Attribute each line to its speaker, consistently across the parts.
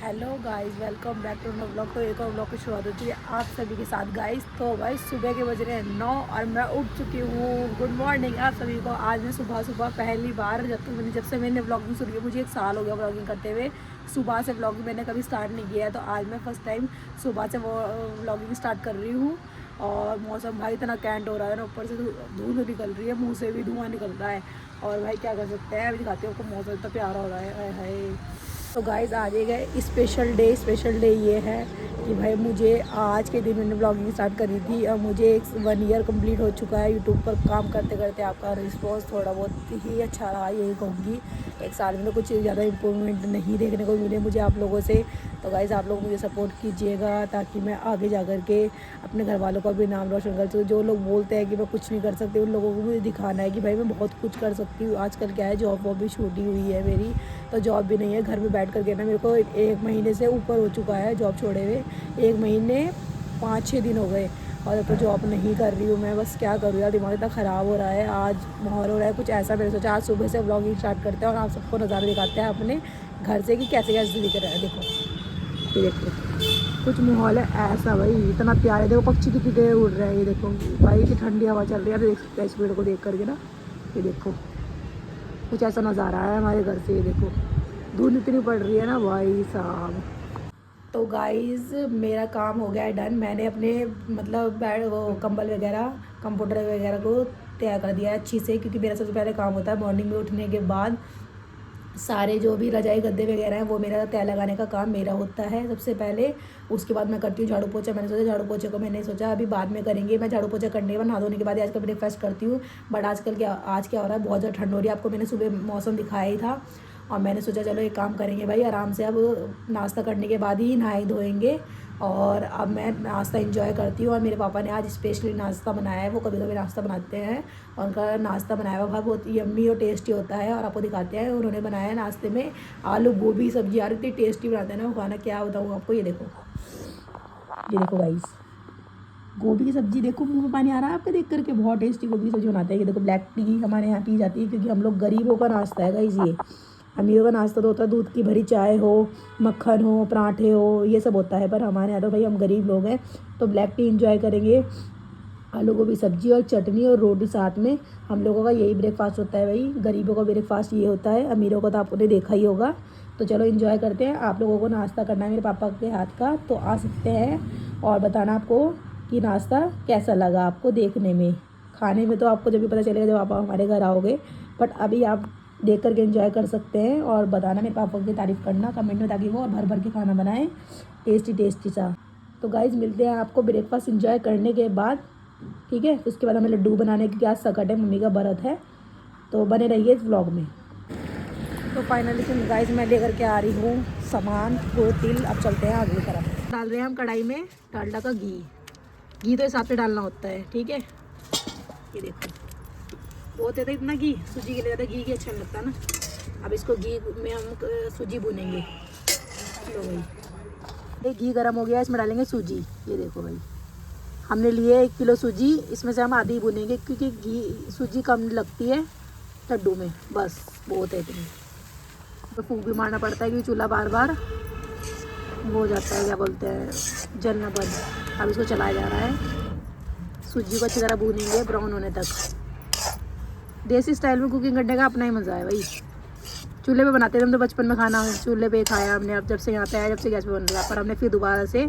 Speaker 1: Hello guys, welcome back to no blog. तो एक और ब्लॉग की शुरुआत होती है आप सभी के साथ गाइस। तो गाइस सुबह के बज रहे हैं 9 और मैं उठ चुकी हूँ। गुड मॉर्निंग आप सभी को। आज मैं सुबह सुबह पहली बार जब से मैंने ब्लॉगिंग शुरू की, मुझे 1 साल हो गया ब्लॉगिंग करते हुए। सुबह से ब्लॉगिंग मैंने कभी स्टार्ट नहीं किया है, तो आज मैं फर्स्ट टाइम सुबह से वो ब्लॉगिंग स्टार्ट कर रही हूँ। और मौसम भाई इतना कैंट हो रहा है ना, ऊपर से धूल निकल रही है, मुँह से भी धुआँ निकल रहा है। और भाई क्या कर सकते हैं, अभी दिखाती हूँ आपको, मौसम इतना प्यारा हो रहा है। हाय तो गाइज़ आज गए स्पेशल डे ये है कि भाई मुझे आज के दिन मैंने ब्लॉगिंग स्टार्ट करी थी और मुझे 1 ईयर कंप्लीट हो चुका है यूट्यूब पर काम करते करते। आपका रिस्पॉन्स थोड़ा बहुत ही अच्छा रहा, यही कहूँगी। 1 साल में तो कुछ ज़्यादा इम्प्रूवमेंट नहीं देखने को मिले मुझे आप लोगों से। तो गाइज़ आप लोग मुझे सपोर्ट कीजिएगा ताकि मैं आगे जा कर के अपने घर वालों का भी नाम रोशन कर सकूँ। जो लोग बोलते हैं कि मैं कुछ नहीं कर सकती, उन लोगों को मुझे दिखाना है कि भाई मैं बहुत कुछ कर सकती हूँ। आजकल क्या है, जॉब वॉब भी छूटी हुई है मेरी, तो जॉब भी नहीं है। घर में बैठ कर के ना मेरे को 1 महीने से ऊपर हो चुका है जॉब छोड़े हुए। 1 महीने 5-6 दिन हो गए और तो जॉब नहीं कर रही हूँ मैं। बस क्या करूँ यार, दिमाग इतना ख़राब हो रहा है। आज माहौल हो रहा है कुछ ऐसा, मैंने सोचा आज सुबह से व्लॉगिंग स्टार्ट करते हैं और आप सबको नज़ारा दिखाते हैं अपने घर से कि कैसे कैसे दिख रहा है। देखो ये देखो, कुछ माहौल है ऐसा भाई, इतना प्यारा। देखो पक्षी कितनी देर उड़ रहे हैं, ये देखो भाई की ठंडी हवा चल रही है। देख सकते हैं इस पेड़ को देख करके ना, ये देखो कुछ ऐसा नज़ारा है हमारे घर से। ये देखो धूल इतनी पड़ रही है ना भाई साहब। तो गाइस मेरा काम हो गया है डन। मैंने अपने मतलब बेड वो कंबल वगैरह कंप्यूटर वगैरह को तैयार कर दिया है अच्छी से, क्योंकि मेरा सबसे पहले काम होता है मॉर्निंग में उठने के बाद सारे जो भी रजाई गद्दे वगैरह हैं वो मेरा तय लगाने का काम मेरा होता है सबसे पहले। उसके बाद मैं करती हूँ झाड़ू पोछा। मैंने सोचा झाड़ू पोछे को मैंने सोचा अभी बाद में करेंगे। मैं झाड़ू पोछा करने के बाद नहा धोने के बाद आजकल ब्रेकफास्ट करती हूँ। बट आजकल आज क्या हो रहा है, बहुत ज़्यादा ठंड हो रही है। आपको मैंने सुबह मौसम दिखाया ही था और मैंने सोचा चलो एक काम करेंगे भाई आराम से, अब नाश्ता करने के बाद ही नहाए धोएंगे। और अब मैं नाश्ता एंजॉय करती हूँ। और मेरे पापा ने आज स्पेशली नाश्ता बनाया है, वो कभी कभी नाश्ता बनाते हैं और उनका नाश्ता बनाया हुआ बहुत यम्मी और टेस्टी होता है। और आपको दिखाते हैं, उन्होंने बनाया है नाश्ते में आलू गोभी सब्जी। यार इतनी टेस्टी बनाते हैं ना वो खाना, क्या बताऊँ आपको। ये देखो गाइस, गोभी की सब्जी देखो, मुंह में पानी आ रहा है आपके देख करके। बहुत टेस्टी गोभी की सब्जी बनाते हैं। ये देखो ब्लैक टी हमारे यहाँ पी जाती है, क्योंकि हम लोग गरीबों का नाश्ता है गाइस ये। अमीरों का नाश्ता तो होता है दूध की भरी चाय हो, मक्खन हो, पराठे हो, ये सब होता है। पर हमारे यहाँ तो भाई हम गरीब लोग हैं, तो ब्लैक टी इंजॉय करेंगे। आलू गोभी सब्जी और चटनी और रोटी साथ में। हम लोगों का यही ब्रेकफास्ट होता है भाई, गरीबों का ब्रेकफास्ट ये होता है। अमीरों को तो आपने देखा ही होगा। तो चलो एंजॉय करते हैं। आप लोगों को नाश्ता करना है मेरे पापा के हाथ का, तो आ सकते हैं और बताना आपको कि नाश्ता कैसा लगा आपको देखने में। खाने में तो आपको जब भी पता चलेगा जब आप हमारे घर आओगे, बट अभी आप देख करके एंजॉय कर सकते हैं। और बताना मेरे पापा की तारीफ़ करना कमेंट में, ताकि वो और भर भर के खाना बनाएं टेस्टी टेस्टी सा। तो गाइज़ मिलते हैं आपको ब्रेकफास्ट एंजॉय करने के बाद, ठीक है। उसके बाद हमें लड्डू बनाने की आज सकट है, मम्मी का व्रत है, तो बने रहिए इस व्लॉग में। तो फाइनली गाइस मैं लेकर के आ रही हूँ सामान, गुड़ तिल। अब चलते हैं आगे की तरफ। डाल रहे हैं हम कढ़ाई में डालडा का घी तो इस हिसाब से डालना होता है, ठीक है। ये देखो बहुत है इतना घी, सूजी के लिए ज़्यादा घी अच्छा नहीं लगता ना। अब इसको घी में हम सूजी भूनेंगे। तो भाई घी गर्म हो गया, इसमें डालेंगे सूजी। ये देखो भाई हमने लिए 1 किलो सूजी, इसमें से हम आधी भूनेंगे क्योंकि घी सूजी कम लगती है लड्डू में, बस बहुत है इतनी। तो फूंक भी मारना पड़ता है क्योंकि चूल्हा बार बार वो हो जाता है, क्या बोलते हैं, जलना बंद। अब इसको चलाया जा रहा है। सूजी को अच्छी तरह भूनेंगे ब्राउन होने तक। देसी स्टाइल में कुकिंग करने का अपना ही मज़ा है भाई। चूल्हे पे बनाते थे हम तो बचपन में खाना, चूल्हे पे खाया हमने। अब जब से यहाँ पे आया, जब से गैस पे बन रहा, पर हमने फिर दोबारा से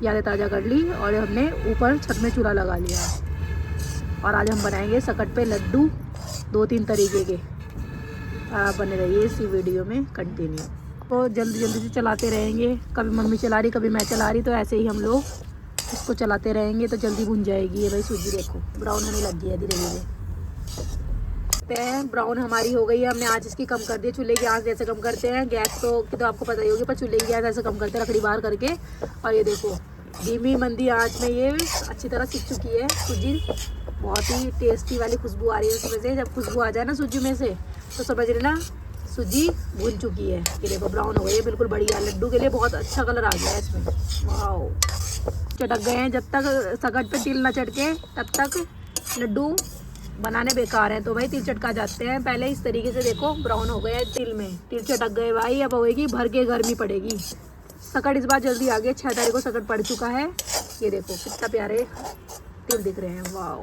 Speaker 1: यादें ताज़ा कर ली और हमने ऊपर छत में चूल्हा लगा लिया। और आज हम बनाएंगे सकट पे लड्डू 2-3 तरीके के। आप बने रहिए इसी वीडियो में कंटिन्यू। तो जल्दी जल्दी से चलाते रहेंगे, कभी मम्मी चला रही कभी मैं चला रही, तो ऐसे ही हम लोग इसको चलाते रहेंगे तो जल्दी भुन जाएगी। ये भाई सूजी देखो ब्राउन होने लग गई है धीरे धीरे। ब्राउन हमारी हो गई है। हमने आँच इसकी कम कर दी, चूल्हे की आँच जैसे कम करते हैं, गैस तो आपको पता ही होगी, पर चूल्हे की गैस ऐसे कम करते हैं रखड़ी बाहर करके। और ये देखो धीमी मंदी आँच में ये अच्छी तरह सीख चुकी है सूजी। बहुत ही टेस्टी वाली खुशबू आ रही है उसमें से। जब खुशबू आ जाए ना सूजी में से, तो समझ लेना सूजी भून चुकी है। ये देखो ब्राउन हो गई है बिल्कुल बढ़िया। लड्डू के लिए बहुत अच्छा कलर आ गया है इसमें। वाओ चटक गए हैं। जब तक सकट पे तिल ना चटके तब तक लड्डू बनाने बेकार हैं। तो भाई तिल चटका जाते हैं पहले इस तरीके से। देखो ब्राउन हो गया है तिल में, तिल चटक गए भाई। अब होएगी भर के गर्मी पड़ेगी। सकट इस बार जल्दी आ गया, 6 तारीख को सकट पड़ चुका है। ये देखो कितना प्यारे तिल दिख रहे हैं, वाह।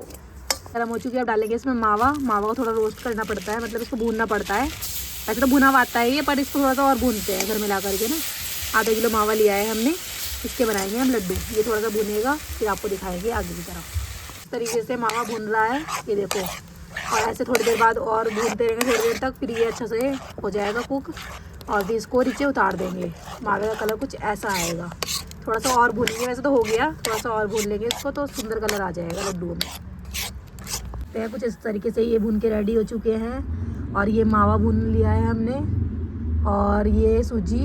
Speaker 1: गर्म हो चुकी है, अब डालेंगे इसमें मावा। मावा को थोड़ा रोस्ट करना पड़ता है, मतलब इसको भूनना पड़ता है। वैसे तो भुना हुआ आता है ये, पर इसको थोड़ा सा और भूनते हैं घर में ला करके ना। आधा किलो मावा लिया है हमने, इसके बनाएंगे हम लड्डू। ये थोड़ा सा भुनेगा, फिर आपको दिखाएंगे आगे की तरफ। इस तरीके से मावा भून रहा है, ये देखो। और ऐसे थोड़ी देर बाद और भूनते रहेंगे थोड़ी देर तक, फिर ये अच्छा से हो जाएगा कुक। और फिर इसको नीचे उतार देंगे। मावे का कलर कुछ ऐसा आएगा। थोड़ा सा और भूनेंगे, वैसे तो हो गया, थोड़ा सा और भून लेंगे इसको तो सुंदर कलर आ जाएगा लड्डुओं में। तो कुछ इस तरीके से ये भून के रेडी हो चुके हैं। और ये मावा भून लिया है हमने, और ये सूजी,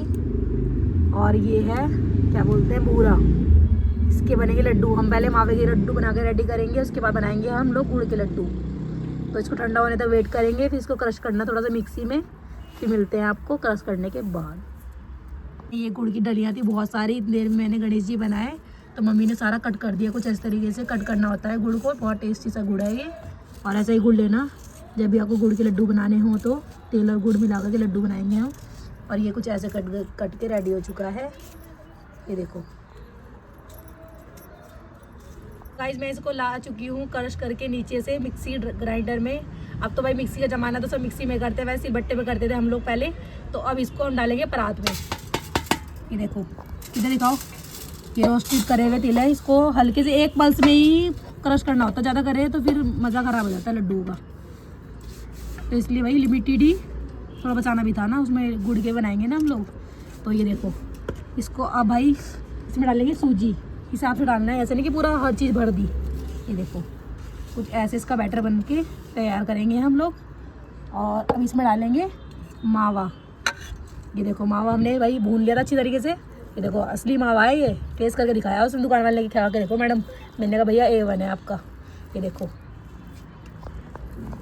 Speaker 1: और ये है क्या बोलते हैं बूरा। इसके बनेंगे लड्डू। हम पहले मावे के लड्डू बना के रेडी करेंगे, उसके बाद बनाएंगे हम लोग गुड़ के लड्डू। तो इसको ठंडा होने तक वेट करेंगे, फिर इसको क्रश करना थोड़ा सा मिक्सी में, फिर मिलते हैं आपको क्रश करने के बाद। ये गुड़ की डलियाँ थी बहुत सारी, इतनी देर में मैंने गणेश जी बनाए, तो मम्मी ने सारा कट कर दिया। कुछ इस तरीके से कट करना होता है गुड़ को, बहुत टेस्टी सा गुड़ है ये। और ऐसा ही गुड़ लेना, जब भी आपको गुड़ के लड्डू बनाने हो तो तेल और गुड़ मिला के लड्डू बनाएंगे हम। और ये कुछ ऐसे कट के रेडी हो चुका है, ये देखो गाइस। मैं इसको ला चुकी हूँ क्रश करके नीचे से मिक्सी ग्राइंडर में। अब तो भाई मिक्सी का ज़माना, तो सब मिक्सी में करते हैं, वैसे सिलबट्टे में करते थे हम लोग पहले। तो अब इसको हम डालेंगे परात में। ये देखो, इधर दिखाओ, ये रोस्टेड करे हुए तिल है। इसको हल्के से एक पल्स में ही क्रश करना होता है, ज़्यादा करे तो फिर मज़ा ख़राब हो जाता है लड्डू का। तो इसलिए भाई लिमिटेड ही, थोड़ा बचाना भी था ना, उसमें गुड़ के बनाएंगे ना हम लोग। तो ये देखो, इसको अब भाई इसमें डालेंगे सूजी, हिसाब से डालना है, ऐसे नहीं कि पूरा हर चीज़ भर दी। ये देखो कुछ ऐसे इसका बैटर बन के तैयार करेंगे हम लोग। और अब इसमें डालेंगे मावा। ये देखो मावा हमने भाई भून लिया था अच्छी तरीके से। ये देखो असली मावा है, ये टेस्ट करके दिखाया उसने दुकान वाले ने, खा के देखो मैडम। मैंने कहा भैया A1 है आपका। ये देखो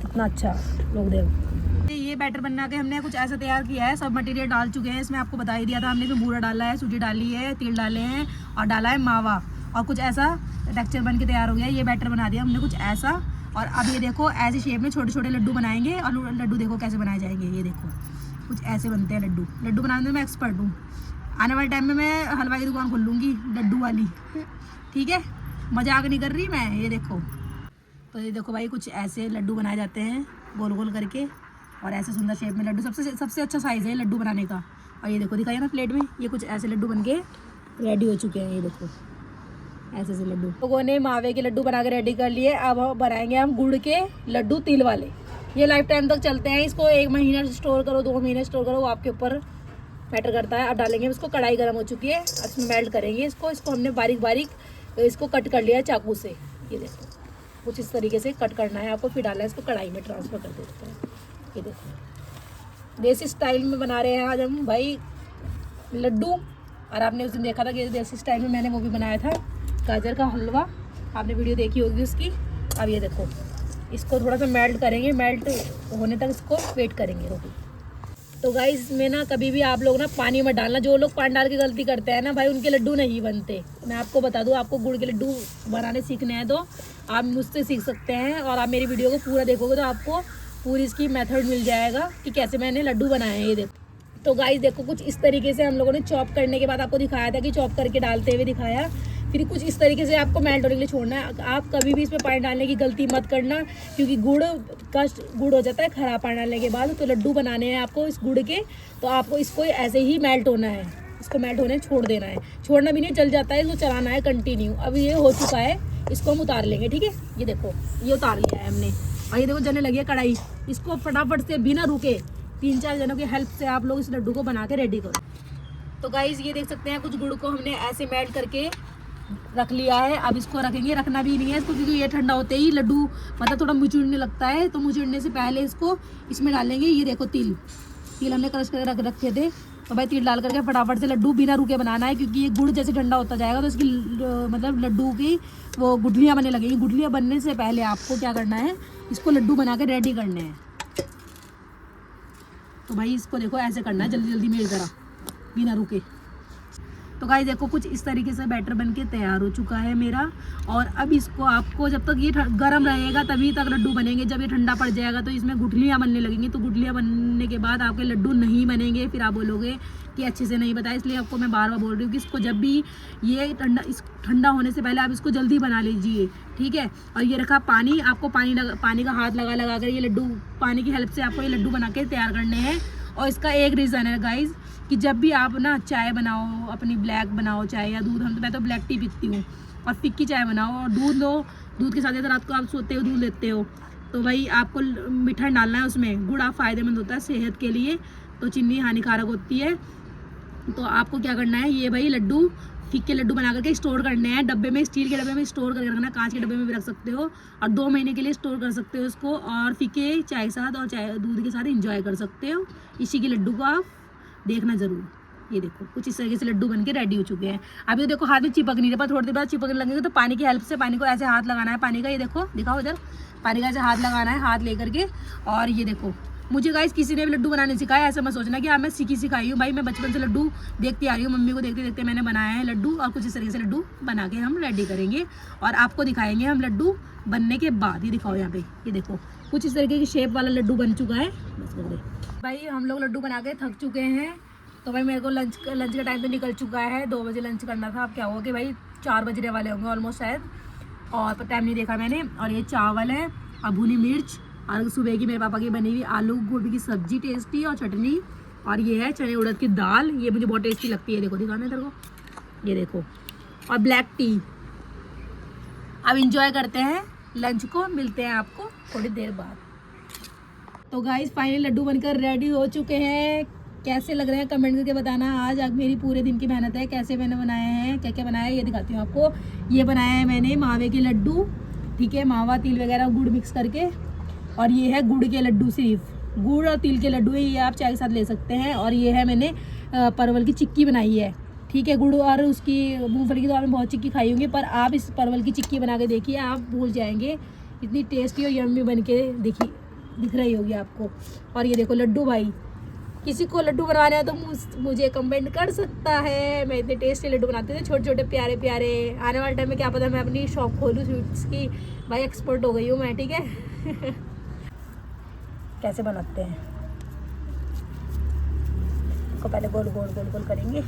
Speaker 1: कितना अच्छा लोग देखो। ये बैटर बना के हमने कुछ ऐसा तैयार किया है, सब मटेरियल डाल चुके हैं इसमें, आपको बता ही दिया था हमने। इसमें बूरा डाला है, सूजी डाली है, तिल डाले हैं, और डाला है मावा। और कुछ ऐसा टेक्सचर बन के तैयार हो गया। ये बैटर बना दिया हमने कुछ ऐसा। और अब ये देखो ऐसे शेप में छोटे छोटे लड्डू बनाएंगे। और लड्डू देखो कैसे बनाए जाएंगे, ये देखो कुछ ऐसे बनते हैं लड्डू। लड्डू बनाने में मैं एक्सपर्ट हूँ। आने वाले टाइम में मैं हलवाई की दुकान खोल लूँगी लड्डू वाली, ठीक है, मजाक नहीं कर रही मैं। ये देखो, तो ये देखो भाई कुछ ऐसे लड्डू बनाए जाते हैं गोल गोल करके, और ऐसे सुंदर शेप में लड्डू। सबसे अच्छा साइज़ है लड्डू बनाने का। और ये देखो दिखाइए ना प्लेट में, ये कुछ ऐसे लड्डू बन के रेडी हो चुके हैं। ये देखो ऐसे से लड्डू लोगों ने मावे के लड्डू बना के रेडी कर लिए। अब बनाएंगे हम गुड़ के लड्डू तिल वाले। ये लाइफ टाइम तक चलते हैं, इसको 1 महीना स्टोर करो, 2 महीने स्टोर करो, वो आपके ऊपर मैटर करता है। अब डालेंगे इसको, कढ़ाई गर्म हो चुकी है, इसमें मेल्ट करेंगे इसको हमने बारीक बारीक इसको कट कर लिया है चाकू से। ये देखो कुछ इस तरीके से कट करना है आपको, फिर डालना है इसको कढ़ाई में ट्रांसफ़र कर देते हैं। ये देखो देसी स्टाइल में बना रहे हैं आज हम भाई लड्डू। और आपने उस दिन देखा था कि देसी स्टाइल में मैंने वो भी बनाया था गाजर का हलवा, आपने वीडियो देखी होगी उसकी। अब ये देखो इसको थोड़ा सा मेल्ट करेंगे, मेल्ट होने तक इसको वेट करेंगे रोटी। तो गाइस इसमें ना कभी भी आप लोग ना पानी मत डालना। जो लोग पानी डाल के गलती करते हैं ना भाई, उनके लड्डू नहीं बनते। मैं आपको बता दूं, आपको गुड़ के लड्डू बनाने सीखने हैं तो आप मुझसे सीख सकते हैं। और आप मेरी वीडियो को पूरा देखोगे तो आपको पूरी इसकी मेथड मिल जाएगा कि कैसे मैंने लड्डू बनाए हैं। ये देखो, तो गाइस देखो कुछ इस तरीके से हम लोगों ने चॉप करने के बाद आपको दिखाया था कि चॉप करके डालते हुए दिखाया। फिर कुछ इस तरीके से आपको मेल्ट होने के लिए छोड़ना है। आप कभी भी इसमें पानी डालने की गलती मत करना, क्योंकि गुड़ हो जाता है ख़राब पानी डालने के बाद। तो लड्डू बनाने हैं आपको इस गुड़ के, तो आपको इसको ऐसे ही मेल्ट होना है, इसको मेल्ट होने छोड़ देना है। छोड़ना भी नहीं, जल जाता है, इसको चलाना है कंटिन्यू। अब ये हो चुका है, इसको हम उतार लेंगे, ठीक है। ये देखो ये उतार लिया है हमने। और ये देखो जलने लगी है कढ़ाई, इसको फटाफट से बिना रुके 3-4 जनों की हेल्प से आप लोग इस लड्डू को बना के रेडी करो। तो गाइस ये देख सकते हैं कुछ गुड़ को हमने ऐसे मेल्ट करके रख लिया है। अब इसको रखेंगे, रखना भी नहीं है इसको, क्योंकि ये ठंडा होते ही लड्डू मतलब थोड़ा मुचुड़ने लगता है। तो मुचुड़ने से पहले इसको इसमें डालेंगे। ये देखो तिल हमने क्रश करके रख रखे थे, तो भाई तिल डाल करके फटाफट से लड्डू बिना रुके बनाना है, क्योंकि ये गुड़ जैसे ठंडा होता जाएगा तो इसकी मतलब लड्डू की वो गुठलियाँ बनने लगेंगी। गुठलियाँ बनने से पहले आपको क्या करना है, इसको लड्डू बना के रेडी करने हैं। तो भाई इसको देखो ऐसे करना है जल्दी जल्दी मेरी तरह बिना रुके। तो गाइस देखो कुछ इस तरीके से बैटर बन के तैयार हो चुका है मेरा। और अब इसको आपको जब तक ये गर्म रहेगा तभी तक लड्डू बनेंगे। जब ये ठंडा पड़ जाएगा तो इसमें गुठलियाँ बनने लगेंगी। तो गुठलियाँ बनने के बाद आपके लड्डू नहीं बनेंगे, फिर आप बोलोगे कि अच्छे से नहीं बताया, इसलिए आपको मैं बार बार बोल रही हूँ कि इसको जब भी ये ठंडा होने से पहले आप इसको जल्दी बना लीजिए, ठीक है। और ये रखा पानी, आपको पानी का हाथ लगा कर ये लड्डू, पानी की हेल्प से आपको ये लड्डू बना के तैयार करने हैं। और इसका एक रीज़न है गाइज़ कि जब भी आप ना चाय बनाओ, अपनी ब्लैक बनाओ चाय या दूध, मैं तो ब्लैक टी पीती हूँ, और फिक्की चाय बनाओ और दूध लो, दूध के साथ अगर रात को आप सोते हो दूध लेते हो तो भाई आपको मीठा डालना है उसमें। गुड़ आप फ़ायदेमंद होता है सेहत के लिए, तो चीनी हानिकारक होती है। तो आपको क्या करना है, ये भाई लड्डू फिक्के लड्डू बना करके स्टोर करने हैं डब्बे में, स्टील के डब्बे में स्टोर करके रखना, कांच के डब्बे में भी रख सकते हो, और 2 महीने के लिए स्टोर कर सकते हो इसको, और फिक्के चाय के साथ और चाय दूध के साथ इंजॉय कर सकते हो। इसी के लड्डू को आप देखना ज़रूर। ये देखो कुछ इस तरीके से लड्डू बन के रेडी हो चुके हैं। अभी तो देखो हाथ में चिपक नहीं रहा, पर थोड़ी देर बाद चिपकने लगेगा, तो पानी की हेल्प से पानी को ऐसे हाथ लगाना है, पानी का ये देखो, दिखाओ इधर, पानी का ऐसे हाथ लगाना है, हाथ लेकर के। और ये देखो मुझे गाइस किसी ने भी लड्डू बनाने सिखाया, ऐसा मत सोचना कि मैं सिखाई हूँ भाई, मैं बचपन से लड्डू देखती आ रही हूँ, मम्मी को देखते देखते मैंने बनाया है लड्डू। और कुछ इस तरीके से लड्डू बना के हम रेडी करेंगे और आपको दिखाएंगे हम लड्डू बनने के बाद। ये दिखाओ यहाँ पे, ये देखो कुछ इस तरीके की शेप वाला लड्डू बन चुका है। बस कर दे भाई, हम लोग लड्डू बना के थक चुके हैं, तो भाई मेरे को लंच का टाइम तो निकल चुका है, 2 बजे लंच करना था। अब क्या हुआ कि भाई 4 बजने वाले होंगे ऑलमोस्ट शायद, और टाइम नहीं देखा मैंने। और ये चावल है और भुनी मिर्च, और सुबह की मेरे पापा की बनी हुई आलू गोभी की सब्जी टेस्टी और चटनी, और ये है चने उड़द की दाल, ये मुझे बहुत टेस्टी लगती है। देखो दिखाना तेरे को, ये देखो, और ब्लैक टी। अब इंजॉय करते हैं लंच को, मिलते हैं आपको थोड़ी देर बाद। तो गाइस फाइनली लड्डू बनकर रेडी हो चुके हैं। कैसे लग रहे हैं कमेंट करके बताना। आज मेरी पूरे दिन की मेहनत है, कैसे मैंने बनाए हैं, क्या क्या बनाया है ये दिखाती हूँ आपको। ये बनाया है मैंने मावे के लड्डू, ठीक है, मावा तिल वगैरह गुड़ मिक्स करके। और ये है गुड़ के लड्डू, सिर्फ गुड़ और तिल के लड्डू है, ये आप चाय के साथ ले सकते हैं। और ये है मैंने परवल की चिक्की बनाई है, ठीक है। गुड़ और उसकी मूंगफली की तो आपने बहुत चिक्की खाई होंगी, पर आप इस परवल की चिक्की बना के देखिए, आप भूल जाएंगे, इतनी टेस्टी और यम्मी बन के दिख रही होगी आपको। और ये देखो लड्डू, भाई किसी को लड्डू बनवाना है तो मुझे कमेंट कर सकता है। मैं इतने टेस्टी लड्डू बनाती हूँ, छोटे छोटे प्यारे प्यारे। आने वाले टाइम में क्या पता मैं अपनी शॉप खोलूँ स्वीट्स की, भाई एक्सपर्ट हो गई हूँ मैं, ठीक है। कैसे बनाते हैं इसको, पहले गोल गोल गोल गोल करेंगे।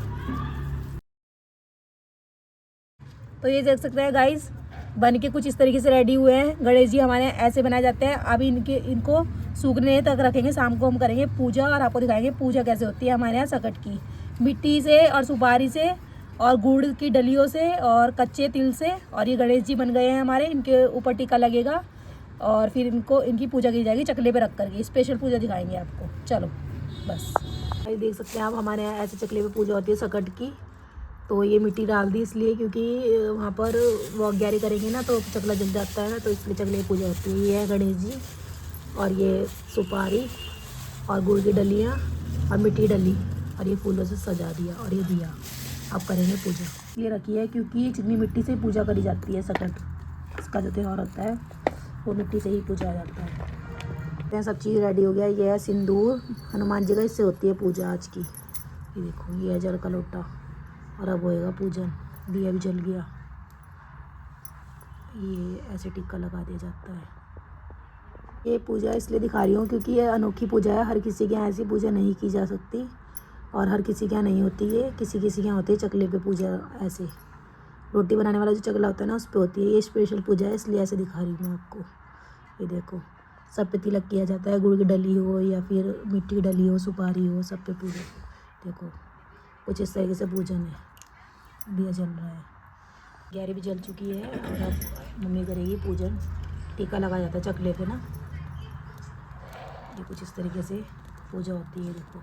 Speaker 1: तो ये देख सकते हैं गाइस, बन के कुछ इस तरीके से रेडी हुए हैं। गणेश जी हमारे ऐसे बनाए जाते हैं। अभी इनको सूखने तक रखेंगे, शाम को हम करेंगे पूजा, और आपको दिखाएंगे पूजा कैसे होती है हमारे यहाँ सकट की। मिट्टी से और सुपारी से और गुड़ की डलियों से और कच्चे तिल से। और ये गणेश जी बन गए हैं हमारे, इनके ऊपर टीका लगेगा और फिर इनकी पूजा की जाएगी चकले पे रख करके। स्पेशल पूजा दिखाएंगे आपको, चलो बस। ये देख सकते हैं आप, हमारे यहाँ ऐसे चकले पे पूजा होती है सकट की। तो ये मिट्टी डाल दी इसलिए क्योंकि वहाँ पर वॉक गैरी करेंगे ना तो चकला जल जाता है ना, तो इसलिए चकले की पूजा होती है। ये है गणेश जी, और ये सुपारी और गुड़ की डलियाँ और मिट्टी डली, और ये फूलों से सजा दिया, और ये दिया। अब करेंगे पूजा। ये रखी है क्योंकि ये चिकनी मिट्टी से पूजा करी जाती है। सकट इसका जो त्यौहार होता है वो मिट्टी से ही पूजा जाता है। सब चीज़ रेडी हो गया। ये है सिंदूर, हनुमान जी का, इससे होती है पूजा आज की। ये देखो, ये है जल का लोटा, और अब होएगा पूजन। दिया भी जल गया। ये ऐसे टिक्का लगा दिया जाता है। ये पूजा इसलिए दिखा रही हूँ क्योंकि ये अनोखी पूजा है, हर किसी के यहाँ ऐसी पूजा नहीं की जा सकती, और हर किसी के यहाँ नहीं होती है। किसी किसी के यहाँ होती है चकले पे पूजा, ऐसे रोटी बनाने वाला जो चकला होता है ना उस पर होती है। ये स्पेशल पूजा है इसलिए ऐसे दिखा रही हूँ मैं आपको। ये देखो, सब पे तिलक किया जाता है, गुड़ की डली हो या फिर मिट्टी की डली हो, सुपारी हो, सब पे पूजा। देखो कुछ इस तरीके से पूजन है। दिया जल रहा है, गैरी भी जल चुकी है, और अब मम्मी करेगी पूजन। टीका लगा जाता है चकले पे ना। ये कुछ इस तरीके से पूजा होती है। देखो